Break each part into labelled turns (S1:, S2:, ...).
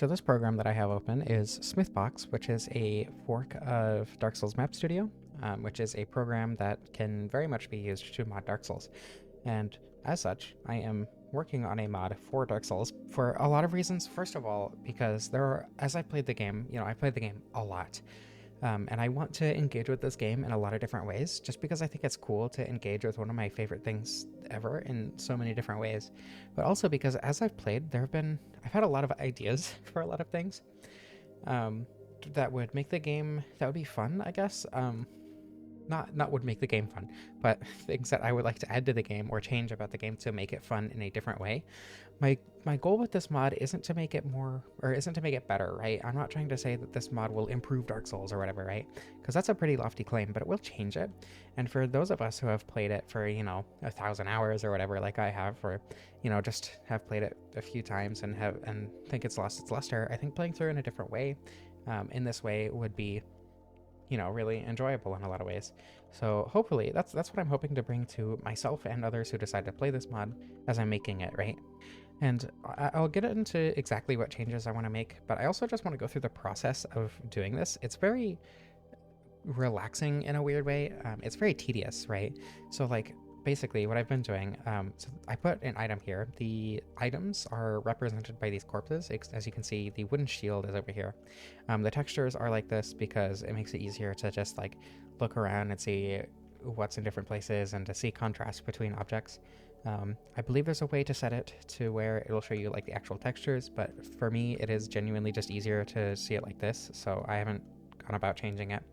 S1: So this program that I have open is Smithbox, which is a fork of Dark Souls Map Studio, which is a program that can very much be used to mod Dark Souls. And as such, I am working on a mod for Dark Souls for a lot of reasons. First of all, because as I played the game, I played the game a lot. And I want to engage with this game in a lot of different ways, just because I think it's cool to engage with one of my favorite things ever in so many different ways. But also because as I've played, I've had a lot of ideas for a lot of things that would make the game, that would be fun, I guess. Not would make the game fun, but things that I would like to add to the game or change about the game to make it fun in a different way. My goal with this mod isn't to make it better, right? I'm not trying to say that this mod will improve Dark Souls or whatever, right? Because that's a pretty lofty claim, but it will change it. And for those of us who have played it for 1,000 hours or whatever, like I have, or just have played it a few times and think it's lost its luster, I think playing through in a different way, in this way, would be really enjoyable in a lot of ways. So hopefully that's what I'm hoping to bring to myself and others who decide to play this mod as I'm making it, right? And I'll get into exactly what changes I want to make, but I also just want to go through the process of doing this. It's very relaxing in a weird way. It's very tedious, right? So basically what I've been doing, so I put an item here. The items are represented by these corpses. As you can see, the wooden shield is over here. The textures are like this because it makes it easier to just look around and see what's in different places and to see contrast between objects. I believe there's a way to set it to where it'll show you the actual textures, but for me it is genuinely just easier to see it like this, so I haven't gone about changing it.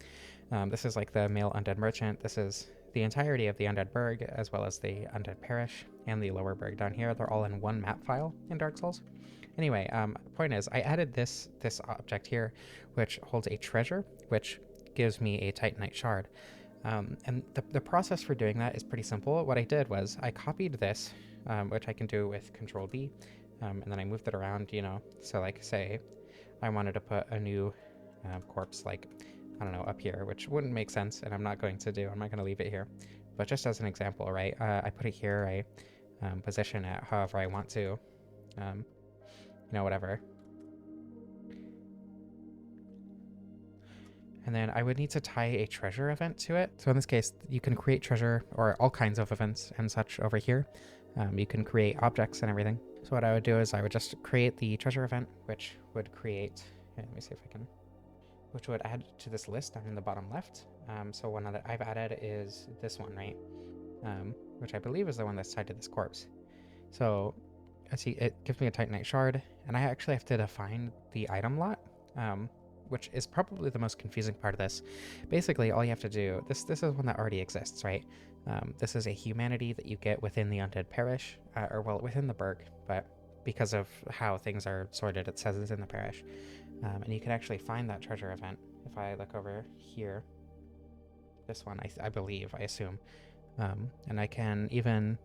S1: This is the male undead merchant. This is the entirety of the Undead Burg, as well as the Undead Parish and the Lower Burg down here. They're all in one map file in Dark Souls. Anyway, point is, I added this object here, which holds a treasure, which gives me a titanite shard. And the process for doing that is pretty simple. What I did was I copied this, which I can do with Control D, and then I moved it around, so say I wanted to put a new corpse, I don't know, up here, which wouldn't make sense, and I'm not going to do. I'm not going to leave it here. But just as an example, right, I put it here, I position it however I want to, whatever. And then I would need to tie a treasure event to it. So in this case, you can create treasure or all kinds of events and such over here. You can create objects and everything. So what I would do is I would just create the treasure event, which would create, let me see if I can, which would add to this list down in the bottom left. So one that I've added is this one, right? Which I believe is the one that's tied to this corpse. So as see, it gives me a titanite shard, and I actually have to define the item lot, which is probably the most confusing part of this. Basically, all you have to do, this is one that already exists, right? This is a humanity that you get within the Undead Parish, within the Burg, but because of how things are sorted, it says it's in the Parish. And you can actually find that treasure event if I look over here. This one, I assume. And I can even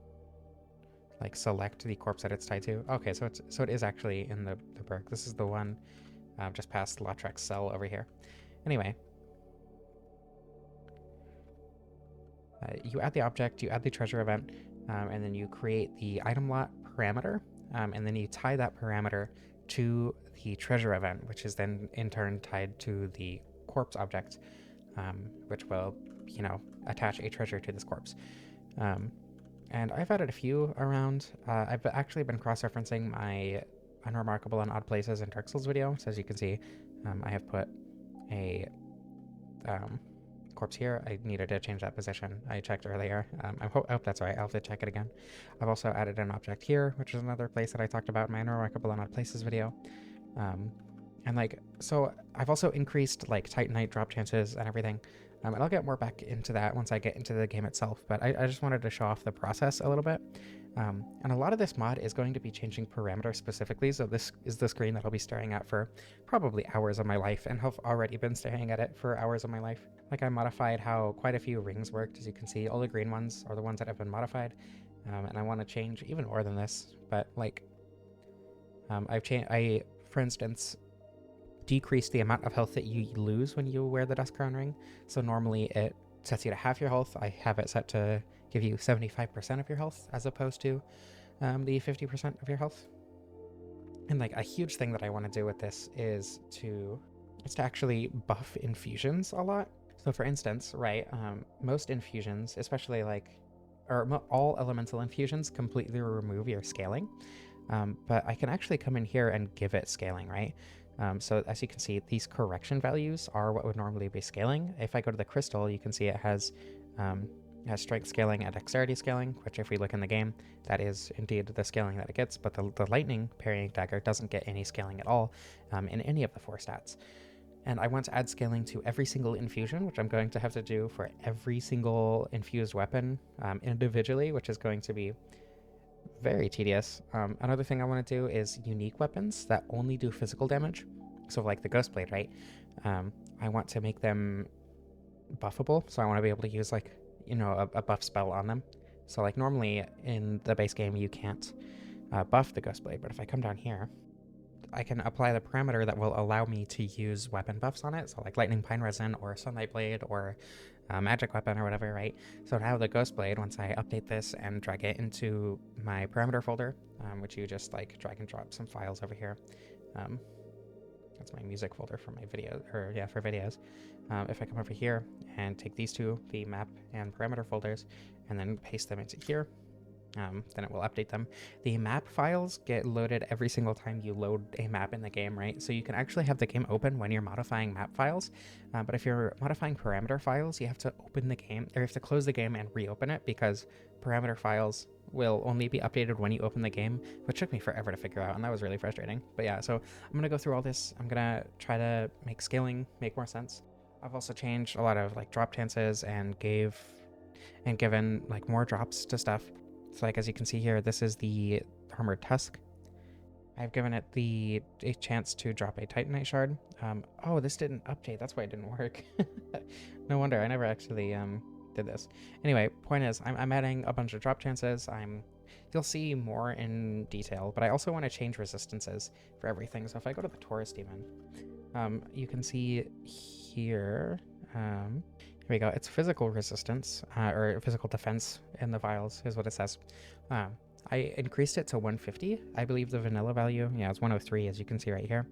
S1: select the corpse that it's tied to. Okay, so it is actually in the Burg. This is the one just past Lautrec's cell over here. Anyway, you add the object, you add the treasure event, and then you create the item lot parameter, and then you tie that parameter to the treasure event, which is then in turn tied to the corpse object, which will, attach a treasure to this corpse. And I've added a few around. I've actually been cross-referencing my Unremarkable and Odd Places in Dark Souls video. So as you can see, I have put a corpse here. I needed to change that position. I checked earlier. I hope that's right. I'll have to check it again. I've also added an object here, which is another place that I talked about in my Unremarkable and Odd Places video. And so I've also increased titanite drop chances and everything. And I'll get more back into that once I get into the game itself, but I just wanted to show off the process a little bit. And a lot of this mod is going to be changing parameters specifically, so this is the screen that I'll be staring at for probably hours of my life, and have already been staring at it for hours of my life. I modified how quite a few rings worked. As you can see, all the green ones are the ones that have been modified, and I want to change even more than this, but for instance, decrease the amount of health that you lose when you wear the Dusk Crown ring. So normally it sets you to half your health. I have it set to give you 75% of your health as opposed to the 50% of your health. And like a huge thing that I want to do with this is to actually buff infusions a lot. So for instance, right, most infusions, especially like, or all elemental infusions completely remove your scaling. But I can actually come in here and give it scaling, right? So as you can see, these correction values are what would normally be scaling. If I go to the crystal, you can see it has strength scaling and dexterity scaling, which if we look in the game, that is indeed the scaling that it gets, but the lightning parrying dagger doesn't get any scaling at all in any of the 4 stats. And I want to add scaling to every single infusion, which I'm going to have to do for every single infused weapon individually, which is going to be very tedious. Another thing I want to do is unique weapons that only do physical damage. So like the Ghost Blade, right? I want to make them buffable, so I want to be able to use like, you know, a buff spell on them. So like normally in the base game you can't buff the Ghost Blade, but if I come down here, I can apply the parameter that will allow me to use weapon buffs on it. So like Lightning Pine Resin or Sunlight Blade or Magic Weapon or whatever, right? So now the Ghost Blade, once I update this and drag it into my parameter folder, which you just like drag and drop some files over here. That's my music folder for my video, or yeah, for videos. If I come over here and take these two, the map and parameter folders, and then paste them into here, then it will update them. The map files get loaded every single time you load a map in the game, right? So you can actually have the game open when you're modifying map files, but if you're modifying parameter files, you have to open the game, or you have to close the game and reopen it, because parameter files will only be updated when you open the game, which took me forever to figure out, and that was really frustrating. But yeah, so I'm going to go through all this. I'm going to try to make scaling make more sense. I've also changed a lot of like drop chances and given like more drops to stuff. So like as you can see here, this is the Armored Tusk. I've given it a chance to drop a Titanite shard. Oh, this didn't update. That's why it didn't work. No wonder. I never actually did this. Anyway, point is, I'm adding a bunch of drop chances. You'll see more in detail, but I also want to change resistances for everything. So if I go to the Taurus Demon, you can see here. Here we go. It's physical resistance, or physical defense in the vials is what it says. I increased it to 150. I believe the vanilla value, yeah, it's 103, as you can see right here.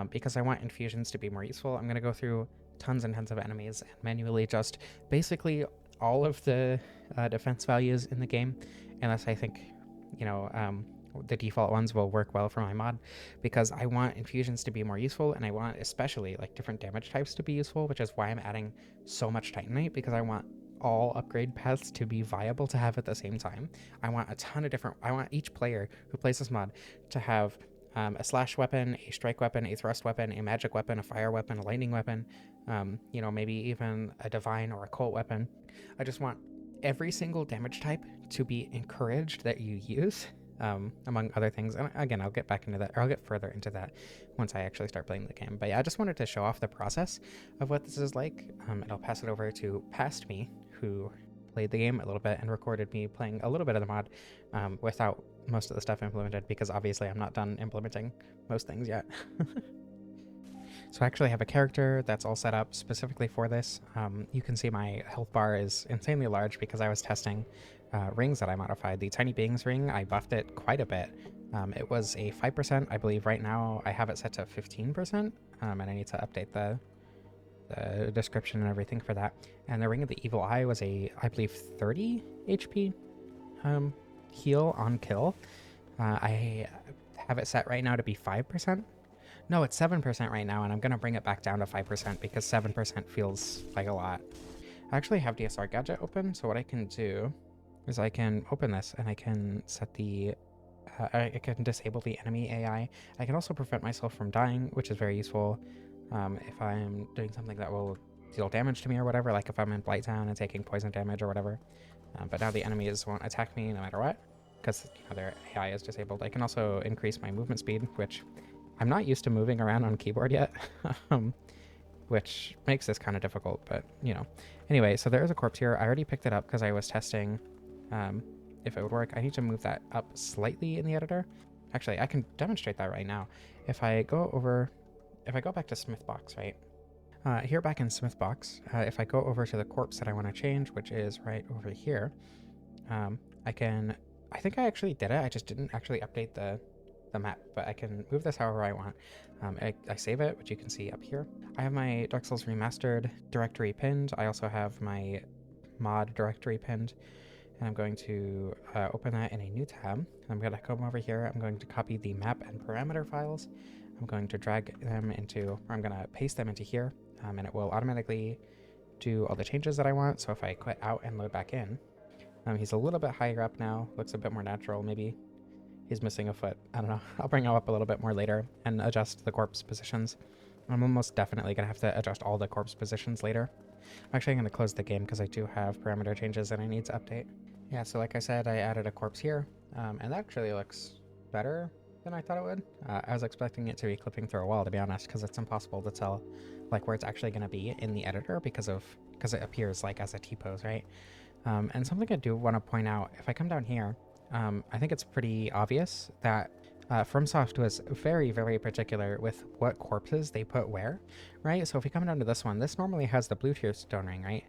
S1: Because I want infusions to be more useful, I'm going to go through tons and tons of enemies and manually adjust basically all of the defense values in the game, unless I think, you know, the default ones will work well for my mod, because I want infusions to be more useful, and I want especially like different damage types to be useful, which is why I'm adding so much Titanite, because I want all upgrade paths to be viable to have at the same time. I want a ton of different, I want each player who plays this mod to have a slash weapon, a strike weapon, a thrust weapon, a magic weapon, a fire weapon, a lightning weapon, you know, maybe even a divine or a cult weapon. I just want every single damage type to be encouraged that you use, among other things. And again, I'll get back into that, or I'll get further into that once I actually start playing the game. But yeah, I just wanted to show off the process of what this is like, and I'll pass it over to Past Me, who played the game a little bit and recorded me playing a little bit of the mod without most of the stuff implemented, because obviously I'm not done implementing most things yet. So I actually have a character that's all set up specifically for this. You can see my health bar is insanely large because I was testing rings that I modified. The Tiny Beings ring, I buffed it quite a bit. It was a 5%, I believe. Right now I have it set to 15%, and I need to update the description and everything for that. And the Ring of the Evil Eye was a, I believe, 30 HP heal on kill. I have it set right now to be 5%. No, it's 7% right now, and I'm going to bring it back down to 5% because 7% feels like a lot. I actually have DSR Gadget open, so what I can do is I can open this and I can set the I can disable the enemy AI. I can also prevent myself from dying, which is very useful if I'm doing something that will deal damage to me or whatever, like if I'm in Blighttown and taking poison damage or whatever. But now the enemies won't attack me no matter what, because you know, their AI is disabled. I can also increase my movement speed, which I'm not used to moving around on keyboard yet, which makes this kind of difficult, but you know. Anyway, so there is a corpse here. I already picked it up because I was testing if it would work. I need to move that up slightly in the editor. Actually, I can demonstrate that right now. If I go back to Smithbox, right? Here back in Smithbox, if I go over to the corpse that I want to change, which is right over here, I think I actually did it. I just didn't actually update the the map, but I can move this however I want. I save it, which you can see up here. I have my Dark Souls Remastered directory pinned. I also have my mod directory pinned, and I'm going to open that in a new tab. I'm going to come over here. I'm going to copy the map and parameter files. I'm going to drag them into, or I'm going to paste them into here, and it will automatically do all the changes that I want. So if I quit out and load back in, he's a little bit higher up now, looks a bit more natural. Maybe he's missing a foot. I don't know. I'll bring him up a little bit more later and adjust the corpse positions. I'm almost definitely going to have to adjust all the corpse positions later. I'm actually going to close the game because I do have parameter changes that I need to update. Yeah, so like I said, I added a corpse here, and that actually looks better than I thought it would. I was expecting it to be clipping through a wall, to be honest, because it's impossible to tell like where it's actually going to be in the editor because it appears like as a T-pose, right? And something I do want to point out, if I come down here, I think it's pretty obvious that FromSoft was very, very particular with what corpses they put where, right? So if we come down to this one, this normally has the blue tier stone ring, right?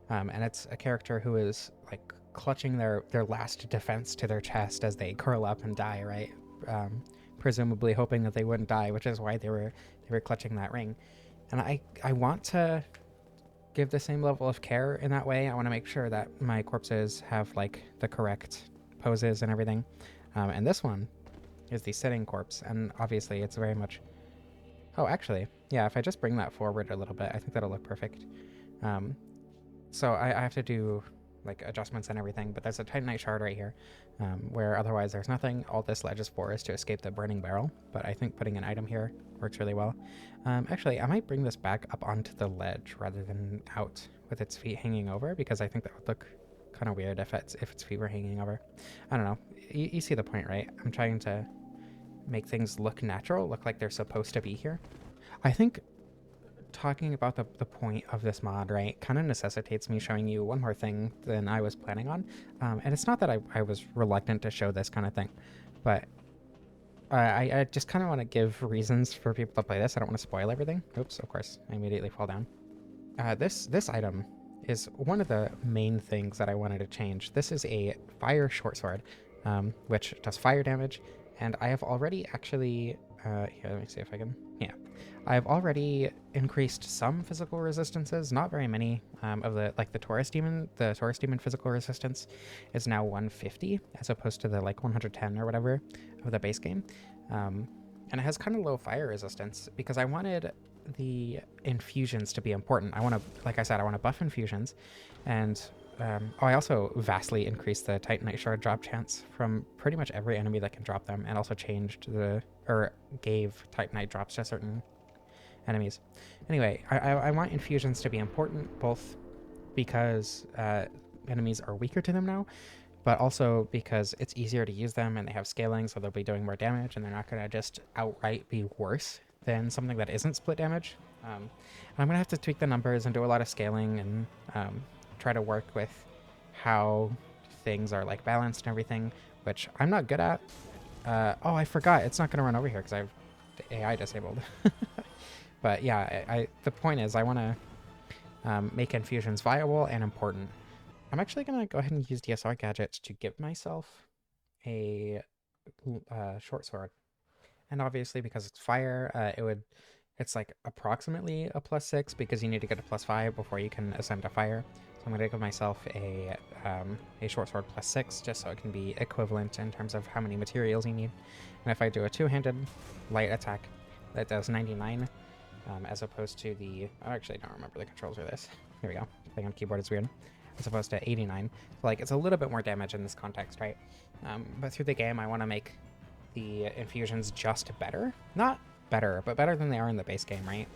S1: And it's a character who is like clutching their last defense to their chest as they curl up and die, right? Presumably hoping that they wouldn't die, which is why they were clutching that ring. And I want to give the same level of care in that way. I want to make sure that my corpses have like the correct poses and everything. And this one is the sitting corpse, and obviously it's very much... Oh, actually, yeah, if I just bring that forward a little bit, I think that'll look perfect. So I have to do like adjustments and everything, but there's a titanite shard right here, where otherwise there's nothing. All this ledge is for is to escape the burning barrel, but I think putting an item here works really well. Actually, I might bring this back up onto the ledge rather than out with its feet hanging over, because I think that would look kind of weird if its feet were hanging over. I don't know. You see the point, right? I'm trying to make things look natural, look like they're supposed to be here. I think talking about the point of this mod, right, kind of necessitates me showing you one more thing than I was planning on. And it's not that I was reluctant to show this kind of thing, but I just kind of want to give reasons for people to play this. I don't want to spoil everything. Oops, of course, I immediately fall down. This item is one of the main things that I wanted to change. This is a fire short sword, which does fire damage, and I have already actually... here, let me see if I can... Yeah. I've already increased some physical resistances, not very many, of the, like the Taurus Demon physical resistance is now 150, as opposed to the like 110 or whatever of the base game. And it has kind of low fire resistance because I wanted the infusions to be important. I want to, like I said, I want to buff infusions, and I also vastly increased the Titanite Shard drop chance from pretty much every enemy that can drop them, and also changed gave Titanite drops to certain enemies. Anyway, I want infusions to be important, both because enemies are weaker to them now, but also because it's easier to use them and they have scaling, so they'll be doing more damage, and they're not going to just outright be worse than something that isn't split damage. And I'm going to have to tweak the numbers and do a lot of scaling and try to work with how things are like balanced and everything, which I'm not good at. Oh, I forgot. It's not going to run over here because I have the AI disabled. But yeah, the point is I want to make infusions viable and important. I'm actually going to go ahead and use DSR gadgets to give myself a short sword. And obviously because it's fire, it's like approximately a +6 because you need to get a +5 before you can ascend to fire. So I'm going to give myself a short sword +6 just so it can be equivalent in terms of how many materials you need. And if I do a two-handed light attack, that does 99, as opposed to the... I actually don't remember the controls for this. Here we go. Playing on keyboard is weird. As opposed to 89. So like it's a little bit more damage in this context, right? But through the game, I want to make the infusions just better. Not better, but better than they are in the base game, right?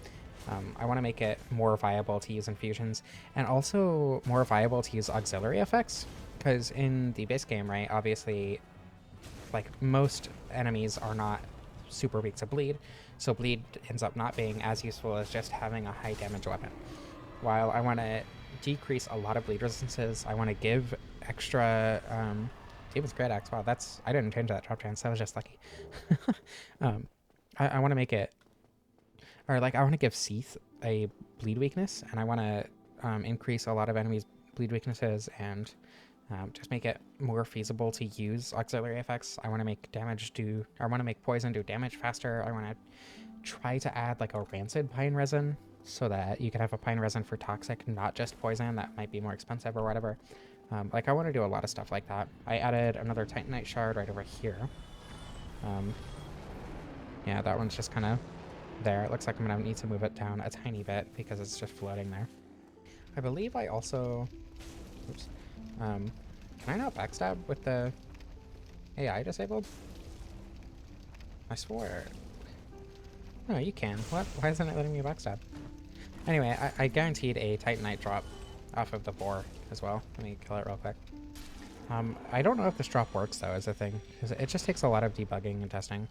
S1: I want to make it more viable to use infusions, and also more viable to use auxiliary effects, because in the base game, right, obviously, like, most enemies are not super weak to bleed, so bleed ends up not being as useful as just having a high damage weapon. While I want to decrease a lot of bleed resistances, I want to give extra... Demon's Great Axe, wow, I didn't change that drop chance, that was just lucky. I want to make it... Or, like, I want to give Seath a bleed weakness, and I want to increase a lot of enemies' bleed weaknesses and just make it more feasible to use auxiliary effects. I want to make I want to make poison do damage faster. I want to try to add like a rancid pine resin so that you can have a pine resin for toxic, not just poison. That might be more expensive or whatever. Like I want to do a lot of stuff like that. I added another titanite shard right over here. Yeah, that one's just kind of there. It looks like I'm going to need to move it down a tiny bit because it's just floating there. I believe I also... Oops. Can I not backstab with the AI disabled? I swore. No, you can. What? Why isn't it letting me backstab? Anyway, I guaranteed a titanite drop off of the boar as well. Let me kill it real quick. I don't know if this drop works, though, is the thing. Because it just takes a lot of debugging and testing.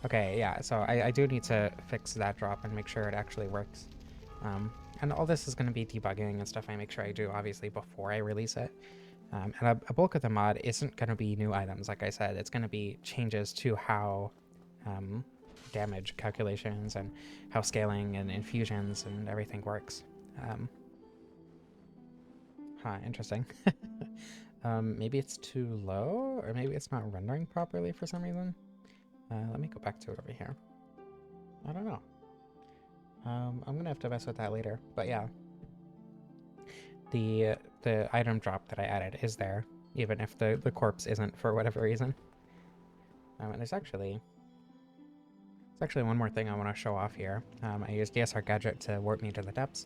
S1: Okay, yeah, so I do need to fix that drop and make sure it actually works. And all this is going to be debugging and stuff I make sure I do, obviously, before I release it. And a bulk of the mod isn't going to be new items, like I said. It's going to be changes to how damage calculations and how scaling and infusions and everything works. Interesting. Maybe it's too low, or maybe it's not rendering properly for some reason. Let me go back to it over here. I don't know. I'm gonna have to mess with that later, but yeah. The item drop that I added is there, even if the corpse isn't for whatever reason. And there's actually one more thing I want to show off here. I used DSR Gadget to warp me to the depths,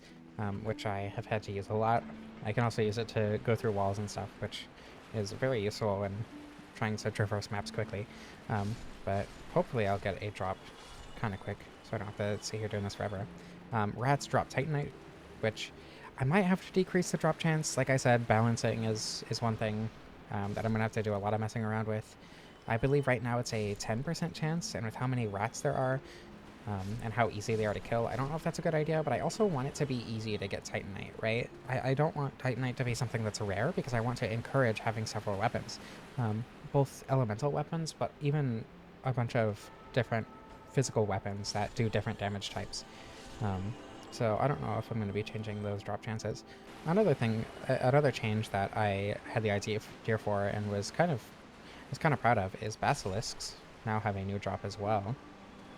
S1: which I have had to use a lot. I can also use it to go through walls and stuff, which is very useful when trying to traverse maps quickly. But hopefully I'll get a drop kind of quick, so I don't have to sit here doing this forever. Rats drop titanite, which I might have to decrease the drop chance. Like I said, balancing is one thing that I'm going to have to do a lot of messing around with. I believe right now it's a 10% chance, and with how many rats there are, and how easy they are to kill, I don't know if that's a good idea, but I also want it to be easy to get titanite, right? I don't want titanite to be something that's rare, because I want to encourage having several weapons. Both elemental weapons, but even a bunch of different physical weapons that do different damage types. So I don't know if I'm going to be changing those drop chances. Another change that I had the idea for and was kind of proud of is basilisks now have a new drop as well.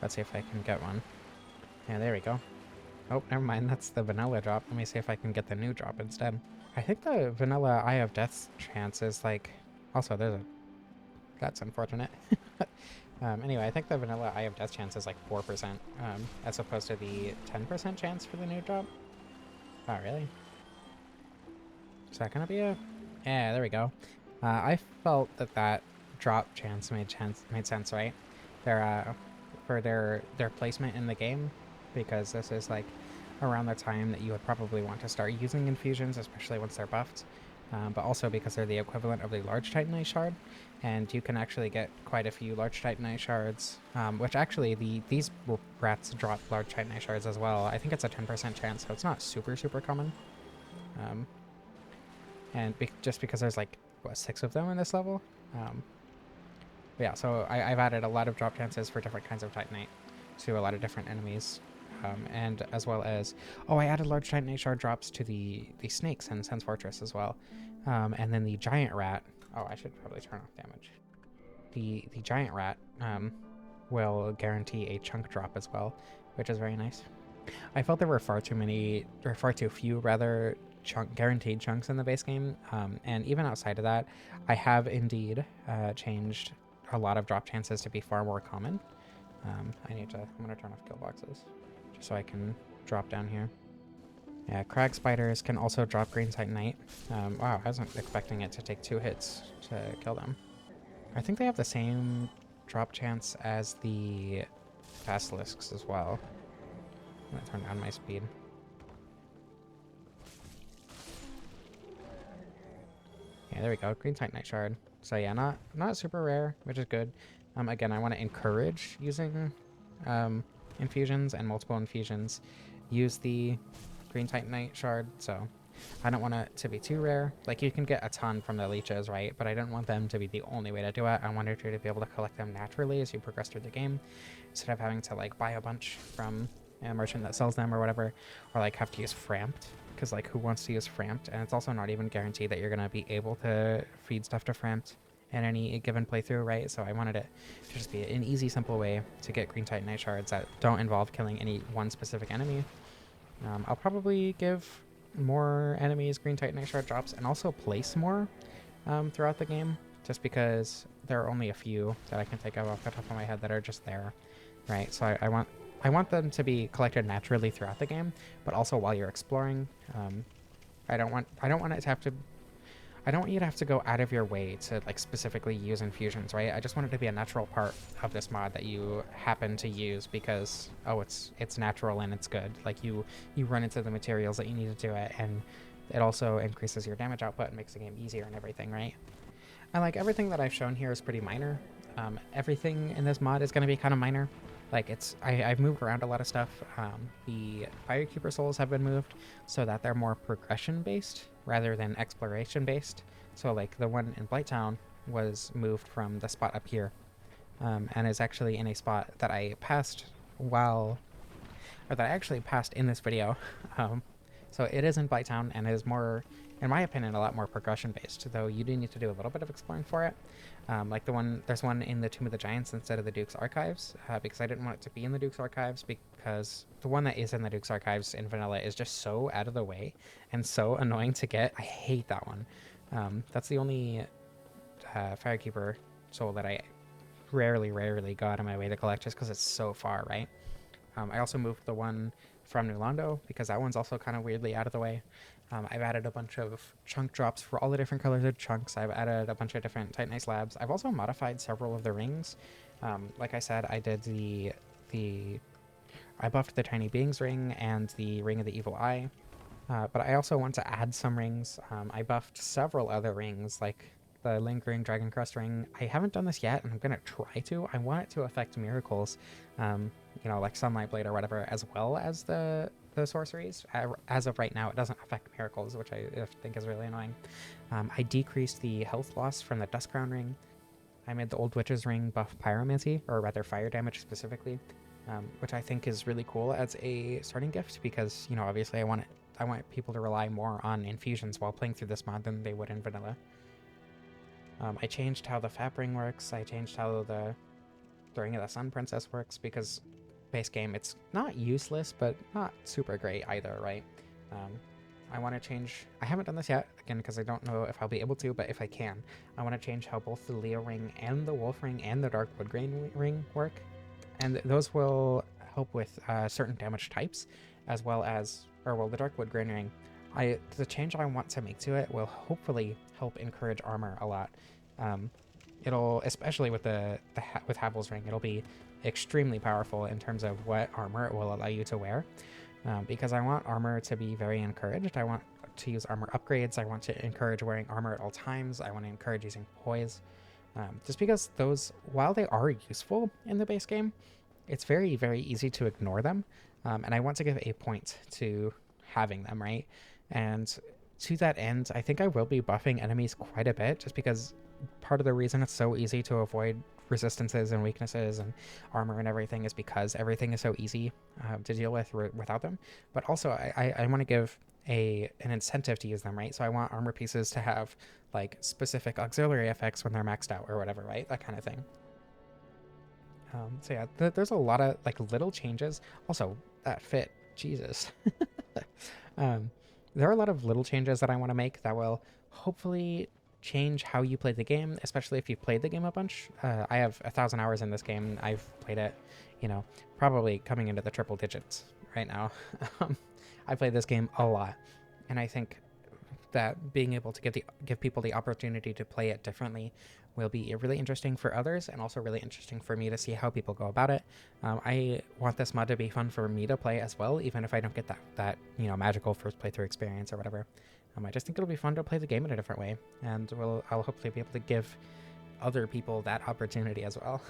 S1: Let's see if I can get one. Yeah, there we go. Oh, never mind. That's the vanilla drop. Let me see if I can get the new drop instead. I think the vanilla Eye of Death chance is like... Also, that's unfortunate. Anyway, I think the vanilla Eye of Death chance is like 4%, as opposed to the 10% chance for the new drop. Oh, really? Is that gonna be a... Yeah, there we go. I felt that drop chance made sense, right? For their placement in the game, because this is like around the time that you would probably want to start using infusions, especially once they're buffed. But also because they're the equivalent of the large titanite shard, and you can actually get quite a few large titanite shards, which actually these rats drop large titanite shards as well. I think it's a 10% chance, so it's not super common. And just because there's like, what, 6 of them in this level? Yeah, so I've added a lot of drop chances for different kinds of titanite to a lot of different enemies. And as well as... Oh, I added large titanite shard drops to the snakes in Sense Fortress as well. And then the giant rat... Oh, I should probably turn off damage. The giant rat will guarantee a chunk drop as well, which is very nice. I felt there were far too few guaranteed chunks in the base game, and even outside of that, I have indeed changed a lot of drop chances to be far more common. I'm gonna turn off kill boxes just so I can drop down here. Yeah, crag spiders can also drop green titanite. Wow, I wasn't expecting it to take 2 hits to kill them. I think they have the same drop chance as the basilisks as well. I'm gonna turn down my speed. Yeah, there we go. Green titanite shard. So yeah, not super rare, which is good. Again, I want to encourage using infusions and multiple infusions. Use the green titanite shard, so I don't want it to be too rare. Like, you can get a ton from the leeches, right? But I don't want them to be the only way to do it. I wanted you to be able to collect them naturally as you progress through the game, instead of having to like buy a bunch from a merchant that sells them or whatever, or like have to use Framped, because like who wants to use Framped? And it's also not even guaranteed that you're gonna be able to feed stuff to Framped in any given playthrough, right? So I wanted it to just be an easy, simple way to get green titanite shards that don't involve killing any one specific enemy. I'll probably give more enemies green titanite shard drops and also place more throughout the game, just because there are only a few that I can think of off the top of my head that are just there, right? So I want them to be collected naturally throughout the game, but also while you're exploring. I don't want it to have to. I don't want you to have to go out of your way to like specifically use infusions, right? I just want it to be a natural part of this mod that you happen to use because it's natural and it's good. Like you run into the materials that you need to do it, and it also increases your damage output and makes the game easier and everything, right? And like everything that I've shown here is pretty minor. Everything in this mod is going to be kind of minor. Like I've moved around a lot of stuff. The Firekeeper souls have been moved so that they're more progression based rather than exploration based. So like the one in Blighttown was moved from the spot up here, and is actually in a spot that I passed or that I actually passed in this video. So it is in Blighttown and is more, in my opinion, a lot more progression based, though you do need to do a little bit of exploring for it. Like there's one in the Tomb of the Giants instead of the Duke's Archives, because I didn't want it to be in the Duke's Archives, because the one that is in the Duke's Archives in vanilla is just so out of the way and so annoying to get. I hate that one. That's the only Firekeeper soul that I rarely got on my way to collect, just because it's so far, right? I also moved the one from New Londo because that one's also kind of weirdly out of the way. I've added a bunch of chunk drops for all the different colors of chunks. I've added a bunch of different titanite slabs. I've also modified several of the rings. Like I said, I did I buffed the Tiny Beings ring and the Ring of the Evil Eye. But I also want to add some rings. I buffed several other rings, like the Lingering Dragon Crest ring. I haven't done this yet, and I'm going to try to. I want it to affect miracles, like Sunlight Blade or whatever, as well as the sorceries. As of right now, it doesn't affect miracles, which I think is really annoying. I decreased the health loss from the Dust Crown ring. I made the Old Witch's ring buff pyromancy, or rather fire damage specifically, which I think is really cool as a starting gift because, obviously I want people to rely more on infusions while playing through this mod than they would in vanilla. I changed how the Fap ring works. I changed how the Ring of the Sun Princess works because base game, it's not useless, but not super great either, right? I want to change... I haven't done this yet, again, because I don't know if I'll be able to, but if I can, I want to change how both the Leo ring and the Wolf ring and the Dark Woodgrain ring work. And those will help with certain damage types, as well as... the Dark Woodgrain ring. The change I want to make to it will hopefully help encourage armor a lot. It'll, especially with with Havel's ring, it'll be extremely powerful in terms of what armor it will allow you to wear. Because I want armor to be very encouraged. I want to use armor upgrades. I want to encourage wearing armor at all times. I want to encourage using poise. Just because those, while they are useful in the base game, it's very, very easy to ignore them. And I want to give a point to having them, right? And to that end, I think I will be buffing enemies quite a bit, just because part of the reason it's so easy to avoid resistances and weaknesses and armor and everything is because everything is so easy to deal with without them. But also, I want to give an incentive to use them, right? So I want armor pieces to have like specific auxiliary effects when they're maxed out or whatever, right? That kind of thing. So yeah, there's a lot of like little changes. Also, that fit, Jesus. There are a lot of little changes that I want to make that will hopefully change how you play the game, especially if you've played the game a bunch. I have 1,000 hours in this game. I've played it, probably coming into the triple digits right now. I played this game a lot, and I think that being able to give people the opportunity to play it differently will be really interesting for others, and also really interesting for me to see how people go about it. I want this mod to be fun for me to play as well, even if I don't get that magical first playthrough experience or whatever. I just think it'll be fun to play the game in a different way, and I'll hopefully be able to give other people that opportunity as well.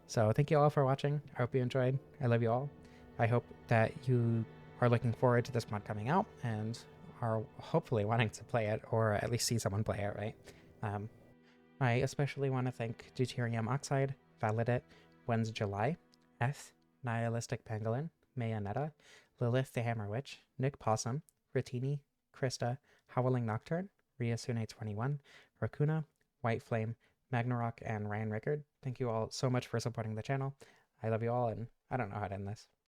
S1: So thank you all for watching. I hope you enjoyed. I love you all. I hope that you are looking forward to this mod coming out and are hopefully wanting to play it, or at least see someone play it, right? I especially want to thank Deuterium Oxide, Validate, When's July, Eth, Nihilistic Pangolin, Mayonetta, Lilith the Hammer Witch, Nick Possum, Ratini, Krista, Howling Nocturne, Ryasune21, Rakuna, White Flame, Magnarok, and Ryan Rickard. Thank you all so much for supporting the channel. I love you all, and I don't know how to end this.